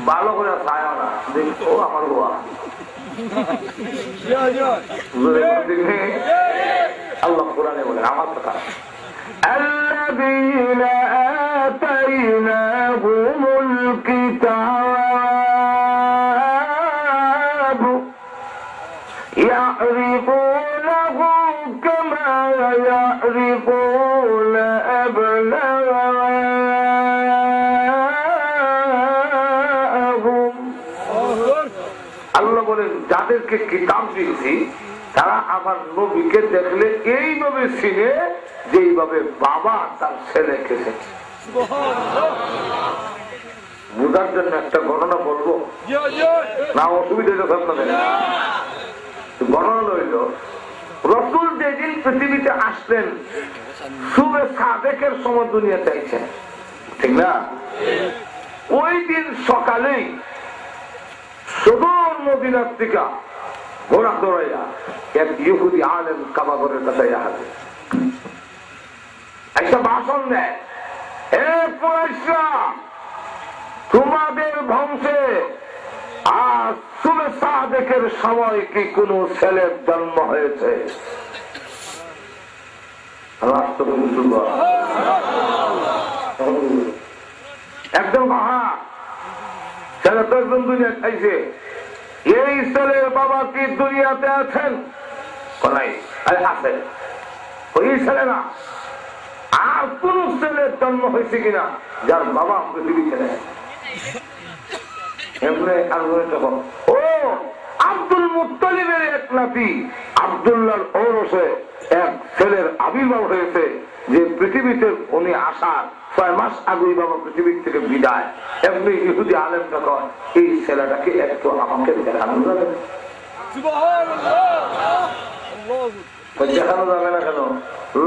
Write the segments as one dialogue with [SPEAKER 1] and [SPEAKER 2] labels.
[SPEAKER 1] ভালো করে ছায় না দেখো আমার গোয়া আল্লাহ কোরআনে বলেন আমার কথা الذين آتيناهم الكتاب يعرفونه كما يعرفون أبناءهم আল্লাহ বলেন যাদেরকে কিতাব দিয়েছি তারা আমার নবীকে দেখলে এইভাবে চিনে যেইভাবে বাবা তার ছেলেকে বোঝার জন্য একটা ঘটনা বলবো না, অসুবিধা আপনাদের ঘটনা রইল। রসুল যেদিন পৃথিবীতে আসলেন শুভে সাদেকের সময় দুনিয়া চাইছেন, ঠিক না? ওই দিন সকালেই সুদূর মদিনার থেকে ঘোড়া দৌড়াইয়া এক ইহুদি আলেম কাবাগরের কাছে আসে, একটা ভাষণ দেয়, হে কুরাইশরা, তোমাদের বংশে আজ শুভে সাদেকের সময় কি কোন ছেলের জন্ম হয়েছে? একদম মহা ছেলে তো একদম দুনিয়া খাইছে, এই ছেলের বাবা কি দুনিয়াতে আছেন? আছে। ওই ছেলে না, আর কোন ছেলের জন্ম হয়েছে কিনা যার বাবা পৃথিবীতে নেই? ও আব্দুল মুত্তালিবের এক নাতি আব্দুল্লাহর ঔরসে এক ছেলের আবির্ভাব হয়েছে, যে পৃথিবীতে উনি আসার 6 মাস আগেই বাবা পৃথিবীর থেকে বিদায়। এমনি ইহুদি আলেমটা কয়, এই ছেলেটাকে একটু আমাকে দেখানো যাবে? দেখানো যাবে না কেন?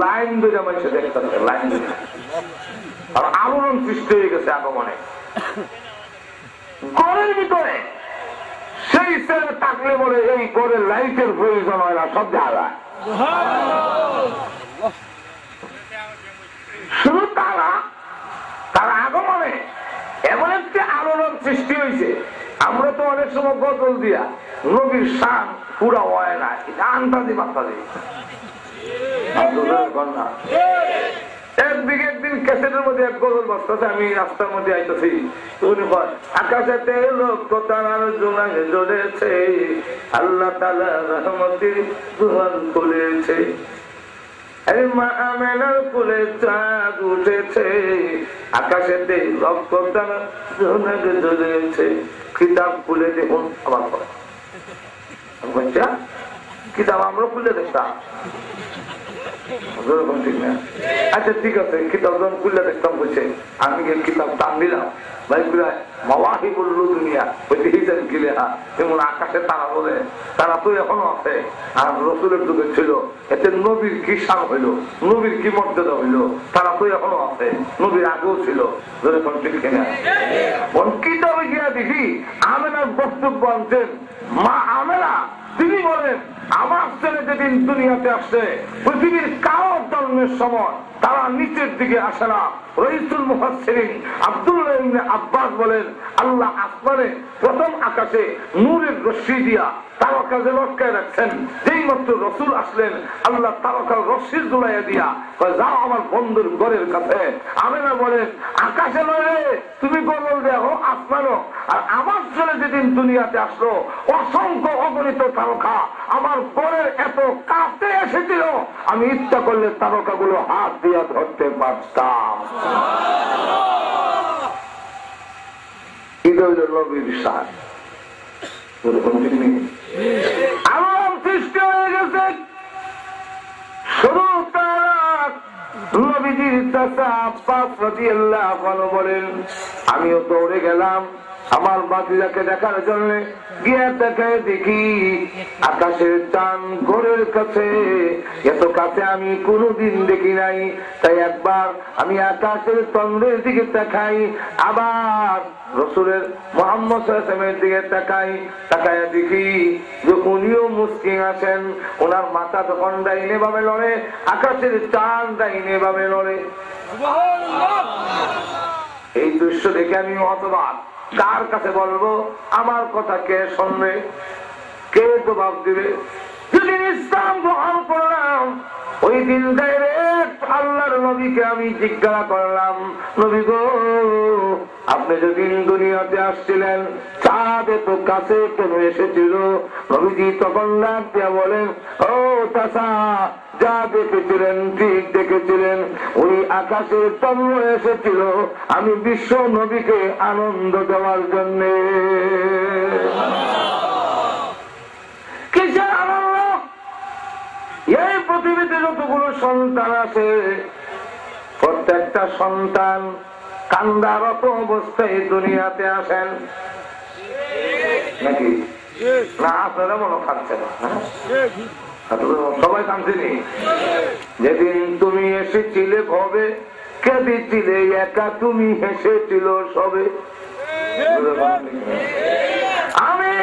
[SPEAKER 1] লাইন ধরে মানুষ দেখতে হবে, লাইন ধরে। আর আলোড়ন সৃষ্টি হয়ে গেছে আগমনে। ঘরের ভিতরে সেই ছেলে থাকলে বলে এই ঘরের লাইটের প্রয়োজন হয় না, সব জায়গায়। শুধু তারা আগমনে এমন একটি আলোড়ন সৃষ্টি হয়েছে। আমরা তো অনেক সময় গজল দিয়া নবীর শান পুরা হয় না, এটা আন্তাজি বান্তাজি। একদিন ক্যাসেটের মধ্যে এক গজল বসতেছে, আমি রাস্তার মধ্যে আইতেছি, আকাশেতে লক্ষ তারার জোনাকে জ্বলেছে, আল্লাহ তাআলা রহমতের দুয়ার খুলেছে, মা আমেনার কোলে চাঁদ উঠেছে, আকাশেতে লক্ষ তারা জোনাকে জ্বলেছে। কিতাব খুলে দেখুন, আবার কিতাব আমরা খুলে দেখতাম। আচ্ছা ঠিক আছে, কিতাব যখন খুলে দেখতাম বলছে, আমি কিতাব টান দিলাম, ভাই মাওয়াহি বললো দুনিয়া যেমন আকাশে তারা বলে, তারা তো এখনো আছে। আর রসুলের যুগে ছিল, এতে নবীর কি শান হইল, নবীর কি মর্যাদা হইল, তারা তো এখনো আছে, নবীর আগেও ছিল। কিতাবে গিয়া দেখি আমেনার বক্তব্য আনছেন, মা আমেনা তিনি বলেন, আমার ছেলে যেদিন দুনিয়াতে আসছে পৃথিবীর কারো জন্মের সময় তারা নিচের দিকে আসে না। রইসুল মুফাসসিরিন আব্দুল্লাহ ইবনে আব্বাস বলেন, আল্লাহ আসমানে প্রথম আকাশে নূরের রশ্মি দিয়া তারকা যে লটকায় রাখছেন, যেই মাত্র রসুল আসলেন আল্লাহ তারকার রশ্মি জুলাইয়া দিয়া যাও আমার বন্ধুর ঘরের কাছে। আমেনা বলেন, আকাশে নয়, তুমি গজল দেখো আসমানো। আর আমার ছেলে যেদিন দুনিয়াতে আসলো অসংখ্য অগণিত তারকা আমার ঘরের এত কাছে এসেছিল, আমি ইচ্ছা করলে তারকাগুলো হাত দিয়া ধরতে পারতাম। নবীর শান আলোড়ন সৃষ্টি হয়ে গেছে। শুরু নবীজির চাচা আব্বাস রাদিয়াল্লাহু আনহু বলেন, আমিও দৌড়ে গেলাম আমার বাতিজাকে দেখার জন্য। গিয়ে দেখায় দেখি আকাশের চাঁদ ঘরের কাছে, এত কাছে আমি কোনোদিন দেখি নাই। তাই একবার আমি আকাশের চন্দ্রের দিকে তাকাই, আবার রসুলের মুহাম্মদ সাল্লাল্লাহু আলাইহি ওয়াসাল্লামের দিকে তাকাই, তাকায় দেখি যে উনিও মুস্কিন আছেন। ওনার মাথা যখন ডাইনে ভাবে লড়ে, আকাশের চাঁদ ডাইনে ভাবে লড়ে। এই দৃশ্য দেখে আমি হতবাক। কার কাছে বলবো? আমার কথা কে শুনবে? কে জবাব দিবে? যেদিন ইসলাম গ্রহণ করলাম ওই দিন ডাইরেক্ট আল্লাহর নবীকে আমি জিজ্ঞাসা করলাম, নবী গো, আপনি যেদিন দুনিয়াতে আসছিলেন চাঁদ এত কাছে কেন এসেছিল? নবীজি তখন ডাক দিয়া বলেন, ও চাচা, যা দেখেছিলেন ঠিক দেখেছিলেন, ওই আকাশের তম্ব এসেছিল আমি বিশ্ব নবীকে আনন্দ দেওয়ার জন্য। কিসের আনন্দ? এই পৃথিবীতে যতগুলো সন্তান আছে প্রত্যেকটা সন্তান কান্দারত অবস্থায় দুনিয়াতে আসেন নাকি না? আপনারা মনে খাচ্ছেন সবাই কাঁদছেনি? যেদিন তুমি এসেছিলে ভবে কেঁদেছিলে একা, তুমি হেসেছিল সবে। আমি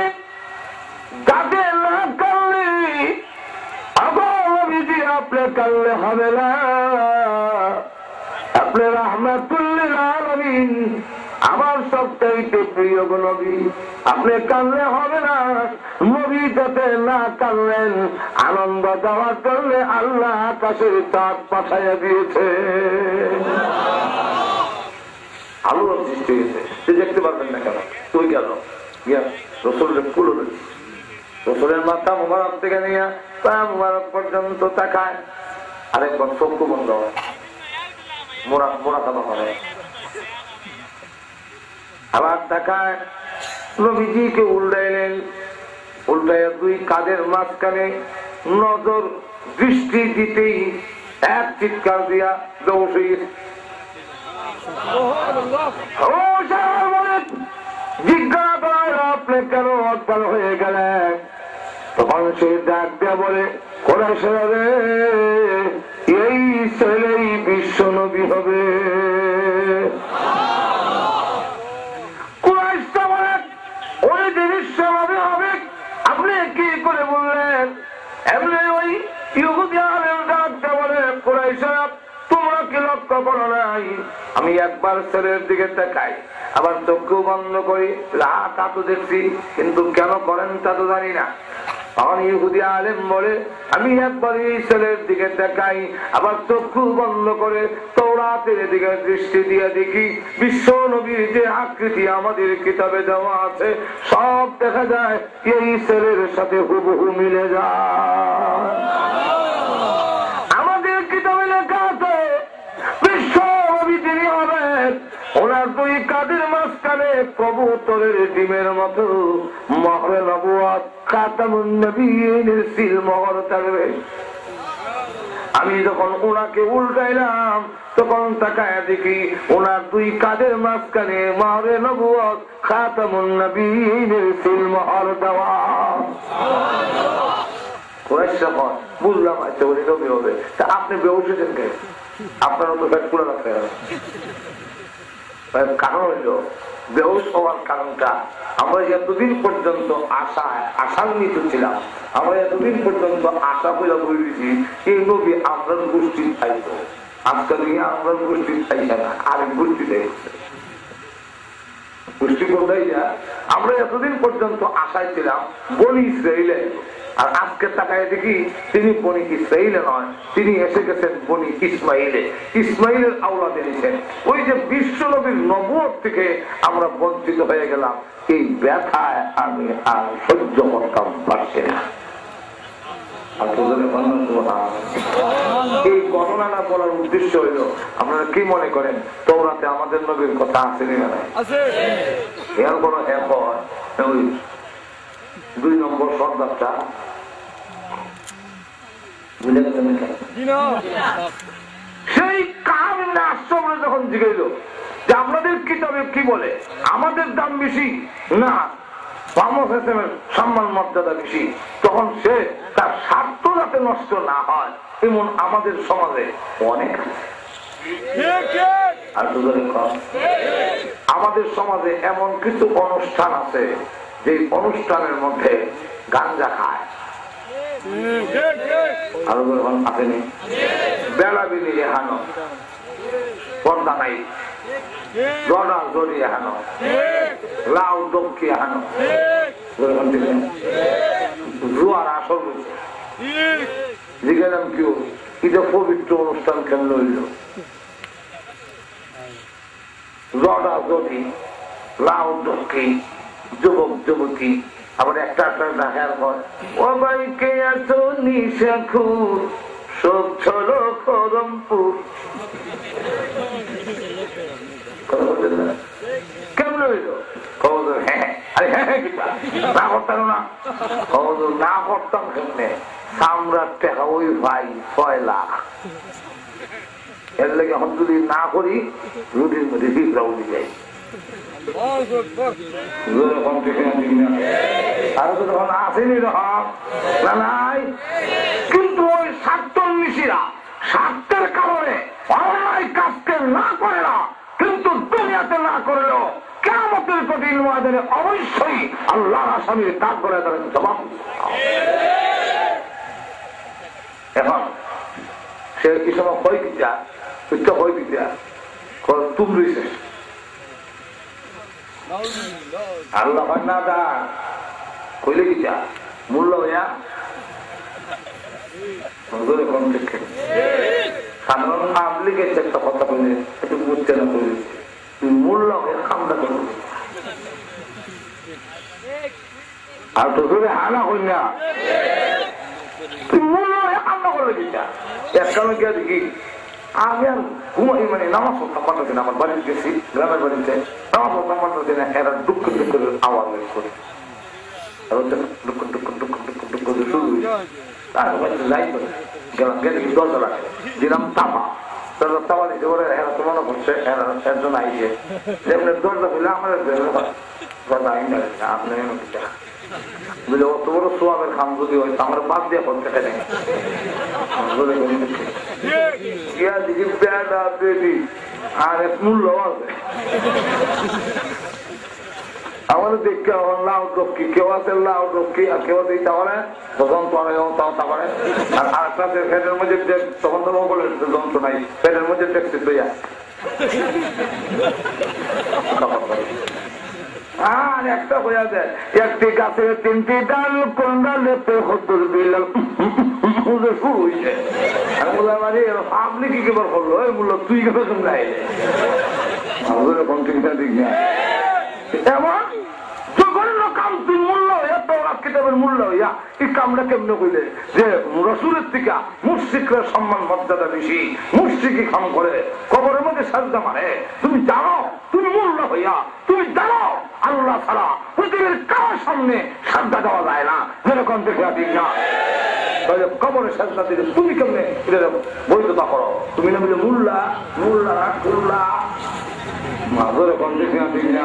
[SPEAKER 1] যাতে না কাঁদলে আপনি কাঁদলে হবে না, আপনি রাহমাতুল্লিল আলামিন, আমার সবচাইতে প্রিয় নবী, আপনি কাঁদলে হবে না। নবী যাতে না কাঁদলেন আনন্দ দেওয়ার জন্য আল্লাহ আকাশের চাঁদ পাঠাইয়া দিয়েছে। আলোর সৃষ্টি হয়েছে, সে দেখতে পারবেন না কেন? তুই গেল রসুলের কুলো রসুলের মাথা মুবারক থেকে নিয়ে পা মুবারক পর্যন্ত তাকায়, আরেকবার চক্ষু বন্ধ হয়, মোড়া কাবা হয়, আবার তাকায়, নবীজিকে উল্টাইলেন, উল্টাইয়া দুই কাঁধের মাঝখানে নজর দৃষ্টি দিতেই এক চিৎকার দিয়া দৌড়ে জিজ্ঞাসা করার আপনি কেন অজ্ঞান হয়ে গেলেন? তখন সে ডাক দিয়া বলে, কোরাইশরা রে, এই ছেলেই বিশ্ব নবী হবে। কোরাইশরা বলে, ওই যে বিশ্ব নবী হবে আপনি কি করে বললেন? এমনি ওই ইহুদি আলেম ডাক দিয়া বলে, কোরাইশরা তোমরা কি লক্ষ্য করো নাই? আমি একবার ছেলের দিকে তাকাই, আবার চক্ষু বন্ধ করি, তা তো দেখছি, কিন্তু কেন করেন তা তো জানি না। তখন ইহুদি আলেম বলে, আমি একবার এই ছেলের দিকে তাকাই, আবার চক্ষু বন্ধ করে তাওরাতের দিকে দৃষ্টি দিয়ে দেখি বিশ্ব নবীর যে আকৃতি আমাদের কিতাবে দেওয়া আছে সব দেখা যায় এই ছেলের সাথে হুবহু মিলে যায়। আমাদের কিতাবে লেখা আছে বিশ্ব নবী যিনি হবেন ওনার দুই কাঁধের মাঝখানে কবুতরের ডিমের মতো মহরে নবুয়ত খাতামুন নবিয়্যিনের সিল মোহর থাকবে। আমি যখন ওনাকে উল্টাইলাম তখন তাকায় দেখি ওনার দুই কাঁধের মাঝখানে মহরে নবুয়ত খাতামুন নবিয়্যিনের সিল মোহর দেওয়া। বুঝলাম আচ্ছা উনি নবী হবে, তা আপনি বেউসেছেন কে? আপনারও তো ব্যাগ পুরো রাখতে হবে। কারণ হইল বেহুশ হওয়ার কারণটা, আমরা এতদিন পর্যন্ত আশান্বিত ছিলাম, আমরা এতদিন পর্যন্ত আশা করে বলেছি এই নবী আমরার গোষ্ঠী খাইত, আজকাল আমরার গোষ্ঠী খাইছে না, আরেক গোষ্ঠী দেখছে গোষ্ঠী কোথায় যা। আমরা এতদিন পর্যন্ত আশায় ছিলাম বনি ইসরাইলে, আর আজকে তাকায় দেখি তিনি বনি ইসরাইলে নয়, তিনি এসে গেছেন বনি ইসমাইলে, ইসমাইলের আওলাদে নিছেন। ওই যে বিশ্ব নবীর নবুয়ত থেকে আমরা বঞ্চিত হয়ে গেলাম, এই ব্যথায় আমি আর সহ্য করতাম পারছি না। এই গণনা বলার উদ্দেশ্য হইল, আপনারা কি মনে করেন তোমরাতে আমাদের নবীর কথা আছে না? এর কোন ওই 2 নম্বর সর্দারটা বুঝে গেছেন, সেই কারণ আশ্চর্য যখন জিজ্ঞেস যে আপনাদের কিতাবে কি বলে আমাদের দাম বেশি না সম্মান মর্যাদা বেশি, তখন সে তার স্বার্থ যাতে নষ্ট না হয় এমন আমাদের সমাজে অনেক আমাদের সমাজে এমন কিছু অনুষ্ঠান আছে যে অনুষ্ঠানের মধ্যে গাঞ্জা খায়, আরো আসেনি, বেলা বিলি রেহানো, পর্দা নাই, জড়া জড়িয়ে হানো, লাউ দমকিয়ে হানো, জুয়ার আসর হয়েছে। জিজ্ঞাসা কেউ এটা পবিত্র অনুষ্ঠান কেমন হইল? জড়া জড়ি, লাউ দমকি, যুবক যুবতী, আবার একটা একটা দেখার পর ও ভাই কে আছো নিশাখুর সব ছলো করমপুর। কেমন হইল? হ্যাঁ না করতাম না, না করতাম কেমনে? সামরার টাকা ওই ভাই 6 লাখ। এর লাগে এখন যদি না করি রুটির মধ্যে বিপরা উঠে যায়। কিন্তু ওই স্বার্থন্বেষীরা স্বার্থের কারণে অন্যায় কাজকে না করে না, কিন্তু দুনিয়াতে না করলেও কিয়ামতের কঠিন ময়দানে অবশ্যই আল্লাহর আসামির কাজ করে তাদের জবাব। এখন সে কি সময় হয় কিটা হয় কিটা তুম রয়েছে আল্লাহ না দা কইলে কিটা মূল্য হইয়া সাধারণ পাবলিকের একটা কথা বলে একটু বুঝতে না করে মূল্য হয়ে কামটা করবে আর তো ধরে হানা হই না তুই মূল্য হয়ে কামটা করবে কিটা এক কারণে গিয়ে দেখি আমি আর ঘুমাই মানে নামাজ পড়তাম পাঠাতে না, আমার বাড়িতে গেছি গ্রামের বাড়িতে নামাজ পড়তাম পাঠাতে না, এরা দুঃখ দুঃখ আওয়াজ করে দুঃখ দুঃখ দুঃখ দুঃখ দুঃখ শুরু যাই করে গেলে কি 10 লাখ দিলাম তাপা তাপা দিতে বলে এরা তো মনে করছে একজন আইছে যেমন দরজা ফেলে আমার কথা আইন আপনি বুঝলে অত বড় সোয়াবের খাম যদি হয় আমার বাদ দিয়ে করতে পারে আর এক মূল্য আছে আমাদের দেখতে লাউ টপকি কেউ আছে লাউ টপকি আর কেউ দিই তাহলে যন্ত্র তারপরে আর আরেকটা ফ্যানের মধ্যে তখন তো মোবাইলের যন্ত্র নাই ফ্যানের মধ্যে ট্যাক্সি তৈয়া আর একটা হইয়া যায় একটি গাছের 3টি ডাল কোন ডালেতে হদ্দুর বিলাল শুরু হয়েছে আপনি কি কেবল করলো মূল্য তুই কেবল নাই এমন জঘন্য কাম তুই মূল্য হইয়া তওরাত কিতাবের মূল্য হইয়া এই কামটা কেমনে কইলে যে রাসূলের থেকে মুশরিকরা সম্মান মর্যাদা বেশি, মুশরিকি কাম করে কবরের মধ্যে সাজদা মারে। তুমি জানো তুমি মূল্য হইয়া তুমি জানো আল্লাহ ছাড়া পৃথিবীর কারোর সামনে সাজদা দেওয়া যায় না, যেরকম দেখে ঠিক না কবরের সাজদা দিলে তুমি কেমনে বৈধতা করো? তুমি না বলে মুল্লা মুল্লা মুল্লা যেরকম দেখে ঠিক না।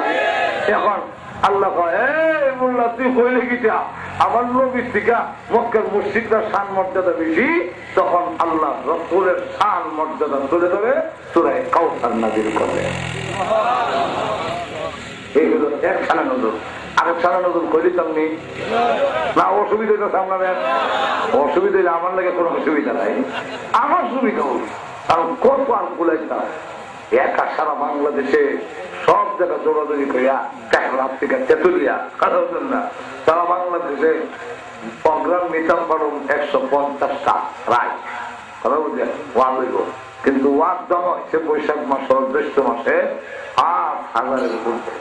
[SPEAKER 1] এখন আল্লাহ মোল্লা তুই কইলে কিটা আমার নবীর থেকে মক্কার মুশরিকরা শান মর্যাদা বেশি, তখন আল্লাহ রাসূলের শান মর্যাদা তুলে ধরে সূরা কাউসার নাযিল করে। এই হলো এক শানা নজর। আরেক শানা নজর কইলে তেমনি না অসুবিধা হইতেছে আপনাদের? অসুবিধা হইলে আমার লাগে কোনো অসুবিধা নাই, আমার সুবিধা হোক। কারণ কত আর বলেছে একা সারা বাংলাদেশে সব জায়গা জোড়াজোড়ি করিয়া থেকে তেতুলিয়া কারণ না সারা বাংলাদেশে প্রোগ্রাম নিতাম পারুন 150টা রায় কথা বুঝলেন ওয়াজ হইব, কিন্তু ওয়াজ জমা হয়েছে বৈশাখ মাস জ্যৈষ্ঠ মাসে 5,000-এর উপরে।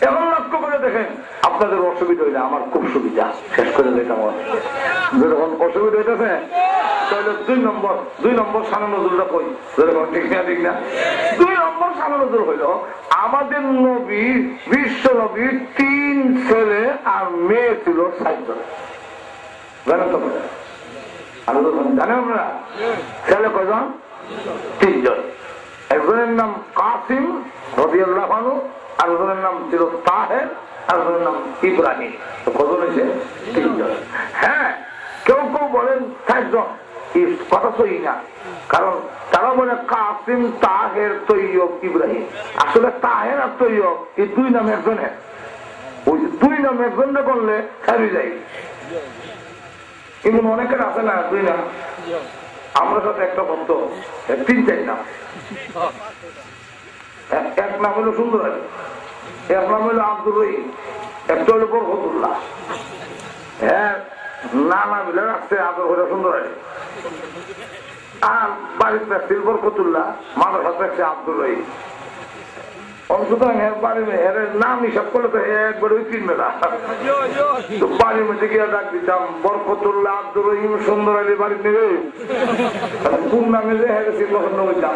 [SPEAKER 1] এখন লক্ষ্য করে দেখেন আপনাদের অসুবিধা হইলে আমার খুব সুবিধা, শেষ করে দিতাম। যখন অসুবিধা হইতেছে তাহলে 2 নম্বর শানা নজরুলটা কই, যেরকম ঠিক না ঠিক না। 2 নম্বর শানা নজরুল হইল আমাদের নবী বিশ্ব নবীর 3 ছেলে আর মেয়ে ছিল 7 জন। জানেন তো জানেন আপনারা ছেলে কয়জন? 3 জন। একজনের নাম কাসিম রাদিয়াল্লাহু আনহু, আরেকজনের নাম ছিল তাহের, আরেকজনের নাম ইব্রাহিম। তো কজন হয়েছে? 3 জন। হ্যাঁ কেউ কেউ বলেন 7 জন, কথা সহি না, কারণ তারা বলে কাসিম তাহের তৈয়ব ইব্রাহিম। আসলে তাহের আর তৈয়ব এই 2 নাম একজনের, ওই 2 নাম একজনে বললে ছাড়ি যায়। এমন অনেকের আছে না 2 নাম আমরা সাথে একটা ভক্ত 3-4 নাম। এক নাম হলো সুন্দর আলী, এক নাম হলো আব্দুর রহিম, একটা হলো বরকতুল্লাহ। হ্যাঁ, নানা মিলে রাখছে আদর করে সুন্দর আলী। আর বাড়িতে রাখছে বরকতুল্লাহ, মাদ্রাসাতে রাখছে আব্দুর রহিম। নাম হিসাব করলে তো একবারে চিনবে না। বাড়ির মধ্যে গিয়ে ডাক দিতাম বরকতুল্লাহ আব্দুর রহিম সুন্দর আলী বাড়ি নেবে, কোন নামে যে হেরেছি তখন হইতাম।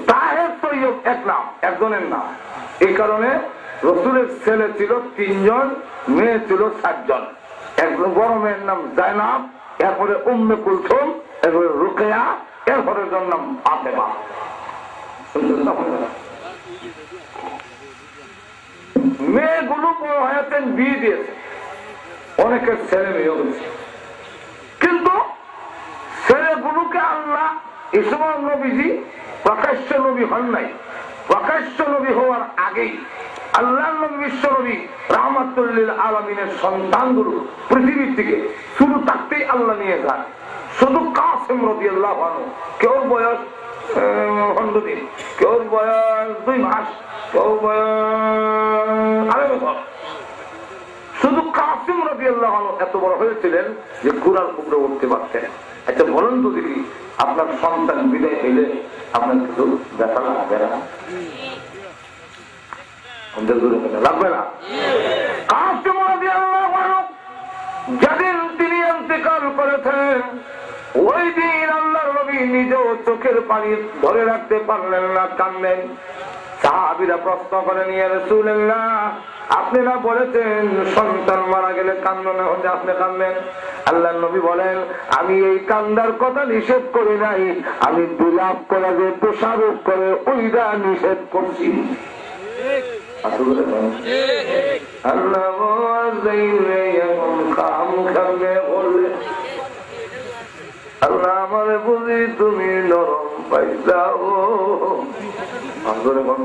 [SPEAKER 1] তাহের তৈয়ব এক নাম, একজনের নাম। এই কারণে রসুলের ছেলে ছিল 3 জন, মেয়ে ছিল 7 জন। একজন বড় মেয়ের নাম জায়নাব, এরপরে উম্মে কুলসুম, এরপরে রুকেয়া, এরপরে নাম ফাতেমা। মেয়েগুলো বড় হয়েছেন, বিয়ে দিয়েছে, অনেকের ছেলে মেয়ে হয়েছে। কিন্তু ছেলেগুলোকে আল্লাহ ইসমাইল নবীজি প্রকাশ্য নবী হন নাই। প্রকাশ্য নবী হওয়ার আগেই আল্লাহ নবী বিশ্ব নবী রাহমাতুল লিল আলামিনের সন্তানগুলো পৃথিবীর থেকে শুরু থাকতেই আল্লাহ নিয়ে যান। শুধু কাসিম রাদিয়াল্লাহু আনহু, কেউ বয়স 15 দিন, কেউ বয়স 2 মাস, কেউ বয়স 2.5 বছর। শুধু কাসিম রাদিয়াল্লাহু আনহু এত বড় হয়েছিলেন যে ঘোড়ার উপরে উঠতে পারতেন। আচ্ছা বলুন তো দেখি, আপনার সন্তান বিদায় হইলে আপনার কিছু ব্যথা লাগবে না? লাগবে না? কাসিম রাদিয়াল্লাহু আনহু যেদিন তিনি ইন্তেকাল করেছেন, ওই দিন আল্লাহর নবী নিজেও চোখের পানি ধরে রাখতে পারলেন না, কাঁদলেন। সাহাবীরা প্রশ্ন করেন, ইয়া রাসূলুল্লাহ, আপনি না বলেছেন সন্তান মারা গেলে কান্না হলে আপনি কাঁদবেন? আল্লাহর নবী বলেন, আমি এই কান্দার কথা নিষেধ করি নাই, আমি বিলাপ করে যে দোষারোপ করে ওইটা নিষেধ করছি। আল্লাহ আল্লাহ আমার বুঝি তুমি নরম পাইলাও,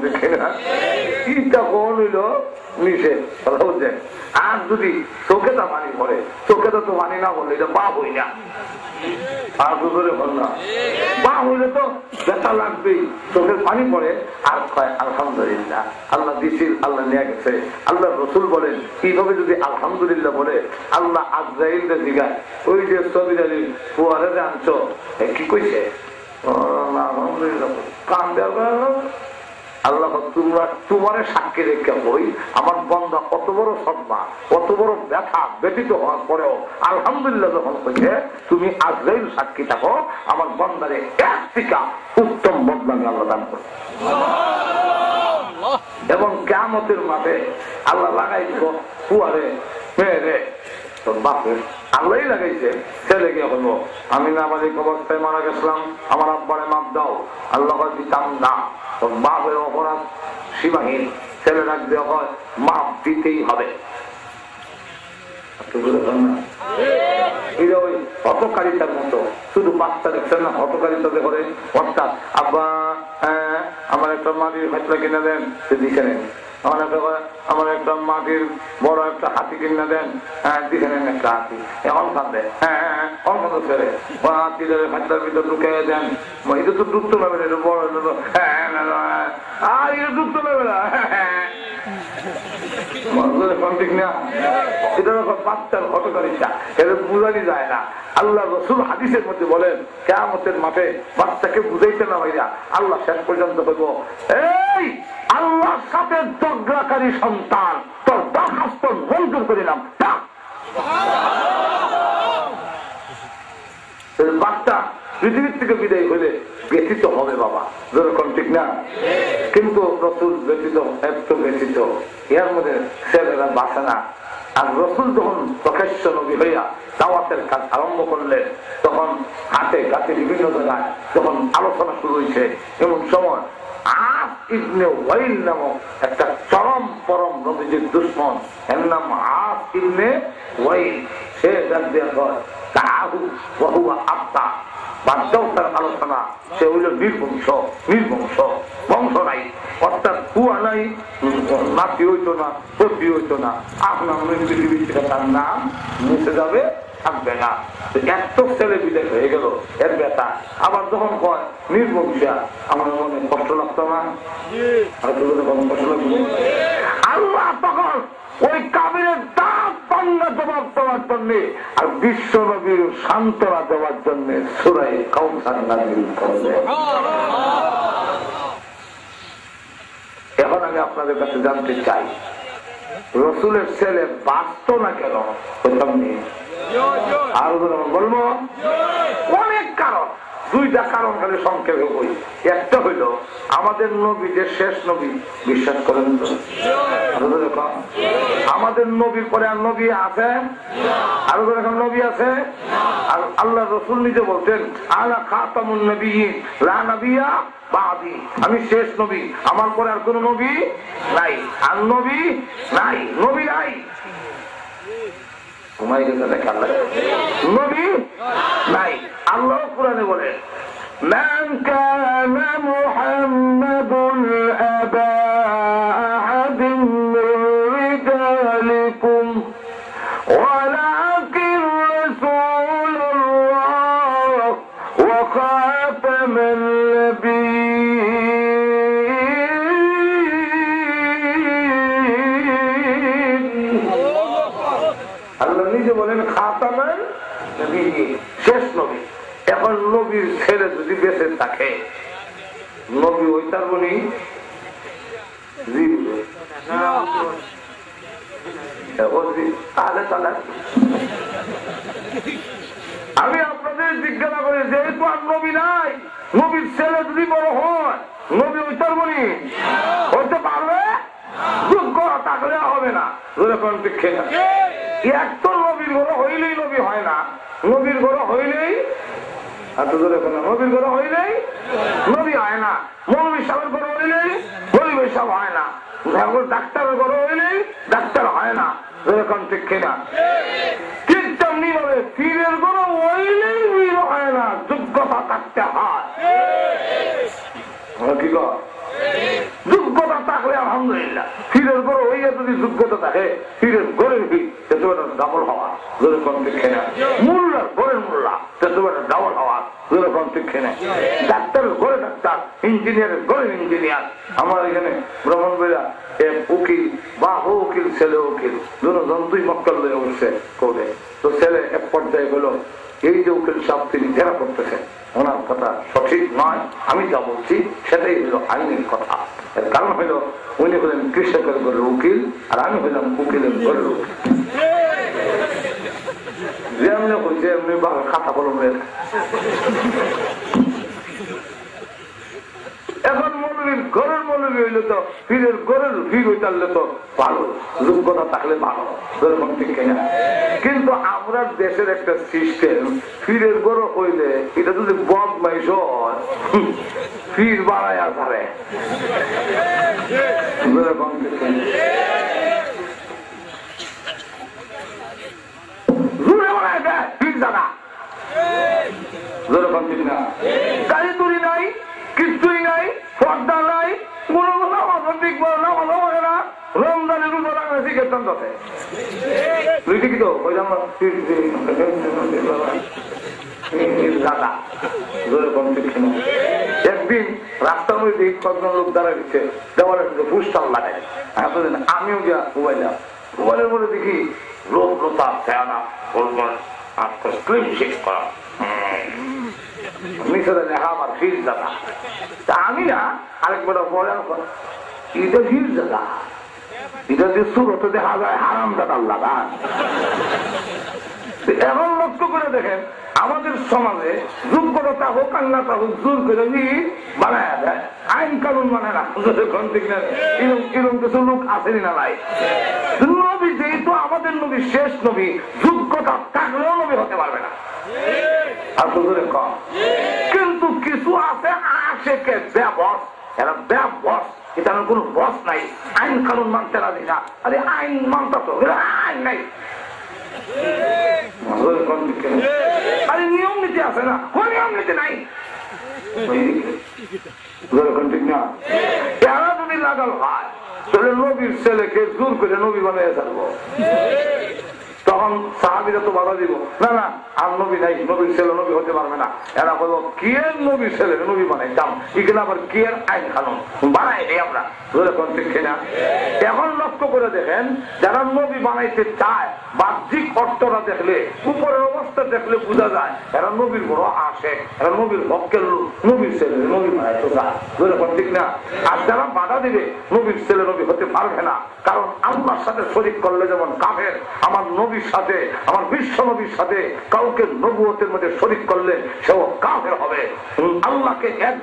[SPEAKER 1] দেখে না কিটা কোন হইল নিষেধ। আর যদি চোখে তা পানি পড়ে, চোখে তো পানি না বললে এটা পাপ হই না। আর দুধরে বল না, পা হইলে তো ব্যথা লাগবেই, চোখের পানি পড়ে আর কয় আলহামদুলিল্লাহ, আল্লাহ দিছিল, আল্লাহ নিয়ে গেছে। আল্লাহ রসুল বলেন কিভাবে যদি আলহামদুলিল্লাহ বলে, আল্লাহ আজরাইলকে জিগায়, ওই যে সবির আলী ফুয়ারে আনছো কি কইছে, আলহামদুলিল্লাহ কান দেওয়া। আল্লাহ তোমারে সাক্ষী রেখে বই, আমার বন্ধা কত বড় সদমা, কত বড় ব্যথা ব্যতীত হওয়ার পরেও আলহামদুলিল্লাহ যখন কইছে, তুমি আজরাইল সাক্ষী থাকো, আমার বন্ধারে এক থেকে উত্তম বদলা আল্লাহ দান করে। এবং কিয়ামতের মাঠে আল্লাহ লাগাই দিব ফুয়ারে মেয়েরে, তোর বাপের আল্লাহ লাগাইছে, ছেলে গিয়ে হলো আমি নাবালিক অবস্থায় মারা গেছিলাম, আমার আব্বারে মাপ দাও। আল্লাহ দিতাম না, তোর বাপের অপরাধ সীমাহীন, ছেলে ডাক দেওয়া হয় মাপ দিতেই হবে। ওই হতকারিতার মতো, শুধু বাচ্চা দেখছেন না, হতকারিতা করে, অর্থাৎ আব্বা আমার একটা মাটির ফাইসলা কিনে দেন, সে দিকে নেন। আমার একটা মাটির বড় একটা হাতি কিনে দেন, দিকে নেন একটা হাতি। এখন কাঁদে, অন্য ছেড়ে হাতির ফাইসলার ভিতর ঢুকে দেন, এটা তো ডুবতে পারবে না, এটা বড় আর এটা ডুবতে পারবে না। বাচ্চার হটকারিতা এটা বুঝানি যায় না। আল্লাহ রসুল হাদিসের মধ্যে বলেন, কিয়ামতের মাঠে বাচ্চাকে বুঝাইতে না ভাইয়া, আল্লাহ শেষ পর্যন্ত বলবো, এই আল্লাহর সাথে ঝগড়াকারী সন্তান, তোর দরখাস্ত মঞ্জুর করিলাম। বাচ্চা পৃথিবীর থেকে বিদায় হলে ব্যথিত হবে বাবা, যেরকম ঠিক না? কিন্তু রসুল ব্যথিত, একটু ব্যথিত, এর মধ্যে ছেলেরা বাঁচে না। আর রসুল যখন প্রকাশ্য নবী হইয়া দাওয়াতের কাজ আরম্ভ করলেন, তখন হাতে কাছে বিভিন্ন জায়গায় যখন আলোচনা শুরু হয়েছে, এমন সময় আস ইবনে ওয়াইল নামক একটা চরম পরম নবীজির দুশমন, এর নাম আস ইবনে ওয়াইল, সে ডাক দেওয়া হয় তাহু ওয়াহুয়া আত্মা, বাদদাও তার আলোচনা, সে হইল নির্বংশ, নির্বংশ, বংশ নাই, অর্থাৎ কুয়া নাই, নাতি হইতো না, পতি হইতো না, আপনার পৃথিবীর থেকে তার নাম মুছে যাবে, থাকবে না। এত ছেলে বিদেশ হয়ে গেল এর বেটা আবার যখন কয় নির্বংশা, আমার মনে কষ্ট লাগতো না? কষ্ট লাগবে। আল্লাহ তখন ওই কাবিরের দাঁত পাঙ্গা জবাব দেওয়ার জন্য আর বিশ্ব নবীর সান্ত্বনা দেওয়ার জন্য সূরা কাউসার নাযিল করলেন। এখন আমি আপনাদের কাছে জানতে চাই, রসুলের ছেলে বাঁচত না কেন? আরো বলবো অনেক কারণ, দুইটা কারণ খালি সংক্ষেপে বই। একটা হইল আমাদের নবী যে শেষ নবী, বিশ্বাস করেন তো? আমাদের নবীর পরে আর নবী আছে? আরো এখন নবী আছে? আর আল্লাহ রসুল নিজে বলছেন আলা খাতামুন নবিয়্যিন লা নাবিয়্যা বাদি, আমি শেষ নবী, আমার পরে আর কোন নবী নাই। আর নবী নাই, নবী নাই, নবী নাই। আল্লাহ কুরআনে বলেন মান কানা মুহাম্মাদুন আবা আহাদিন মির রিজালিকুম ওয়ালাকিন রাসূলুল্লাহ ওয়া খাতামান নাবিয়্যিন। আল্লাহ নিজে বলেন খাতামান নাবিয়্যিন, শেষ নবী। এখন নবীর ছেলে যদি বেঁচে থাকে, নবী ওই তার বনি আমি আপনাদের জিজ্ঞাসা করি, যেহেতু আর নবী নাই, নবীর ছেলে যদি বড় হয়, নবী ওই তার বনি হইতে পারবে? যোগ্য থাকলে হবে না। এক তো নবীর ঘর হইলেই নবী হয় না, নবীর ঘর হইলেই নবীর ঘর হইলেই নবী হয় না, মৌলবী সাহেবের ঘর হইলেই মৌলবী সাহেব হয় না, ডাক্তারের ঘর হইলেই ডাক্তার হয় না। যেরকম ঠিক কিনা? ঠিক তেমনি ভাবে পীরের ঘর হইলেই পীর হয় না, যোগ্যতা থাকতে হয়। কি কর? যোগ্যতা থাকলে আলহামদুলিল্লাহ। পীরের ঘর হইয়া যদি যোগ্যতা থাকে, পীরের ঘরের ডাবল হওয়া, যেরকম ঠিক কিনা? মোল্লার ঘরের মোল্লা, ডাবল হওয়া, যেরকম ঠিক কিনা? ডাক্তারের ঘরে ডাক্তার, ইঞ্জিনিয়ারের ঘরে ইঞ্জিনিয়ার। আমার এখানে ভ্রমণ বেড়া উকিল বা উকিল ছেলে উকিল দুজন দুই মক্কেল হয়ে উঠছে কোর্টে। তো ছেলে এক পর্যায়ে হলো এই যে উকিল সাহেব তিনি জেরা করতেছেন, ওনার কথা সঠিক নয়, আমি যা বলছি সেটাই হলো আইনের কথা। এর কারণ হলো উনি হলেন কৃষকের ঘরের উকিল আর আমি হইলাম উকিলের ঘরের উকিল। যেমনি হচ্ছে এমনি খাতা কলমের। এখন মৌলবীর ঘরের মৌলবী হইলে তো পীরের ঘরের পীর হইতে তো ভালো, যোগ্যতা থাকলে ভালো, যেরকম ঠিক কিনা? কিন্তু আমরা দেশের একটা সিস্টেম, পীরের ঘর হইলে এটা যদি বদমাইশ হয়, পীর বাড়ায় আসারে। যেরকম ঠিক কিনা? যেরকম ঠিক না? গাড়ি তুলি নাই, কিছুই নাই, পর্দা নাই, কোনো ঠিক নামাজও হয় না, রমজানের রোজা লাগানো শিখেছেন তাতে লিখিত দাদা। যেরকম ঠিক না? একদিন রাস্তার মধ্যে কয়েকজন লোক দাঁড়া দিচ্ছে, দেওয়ালের পুস্টার লাগাই। আমিও গিয়া মোবাইলাম, মোবাইলের মধ্যে দেখি লোক লোতা ফেয়ানা বলবেন ক্লিন শেষ করা মিশরে লেখা আমার ফির দাদা। তা আমি না আরেকবার বলেন এটা ফির দাদা, এটা যে সুরতে দেখা যায় হারাম দাদার লাগা। এখন লক্ষ্য করে দেখেন আমাদের সমাজে যোগ্যতা থাকুক আর না থাকুক জোর করে বানায় দেয়, আইন কানুন মানে না। এরকম কিছু লোক আসেনি না নাই? নবী যেহেতু আমাদের নবী শেষ নবী, যোগ্যতা থাকলেও নবী হতে পারবে না। আর হুজুরে কম, কিন্তু কিছু আছে আশেকে ব্যবস, এরা ব্যবস, এটা কোন বস নাই, আইন কানুন মানতে রাজি না। আরে আইন মানতে তো আইন নাই, আরে নিয়ম নীতি আছে না, কোন নিয়ম নীতি নাই। ঠিক না? এরা যদি লাগাল হয় তাহলে নবীর ছেলেকে জোর করে নবী বানিয়ে থাকবো। তখন সাহাবীরা তো বাধা দিব, না না আর নবী নাই, নবীর ছেলে নবী হতে পারবে না। এরা বলবো কি এর নবীর ছেলে নবী বানাইতাম, এখানে আবার কি এর আইন কানুন বানাই নেই আমরা, ঠিক কিনা? এখন লক্ষ্য করে দেখেন, যারা নবী বানাইতে চায় বাহ্যিক অর্থটা দেখলে, উপরের অবস্থা দেখলে বোঝা যায় এরা নবীর বড় আসে, এরা নবীর ভক্তের লোক, নবীর ছেলে নবী বানাইতে চায়, ঠিক না? আর যারা বাধা দিবে নবীর ছেলে নবী হতে পারবে না, কারণ আল্লাহর সাথে শরীক করলে যেমন কাফের, আমার নবীর সাথে, আমার বিশ্ব নবীর সাথে কাউকে নবুয়তের মধ্যে শরীক করলে সেও কাফের হবে। আল্লাহকে এক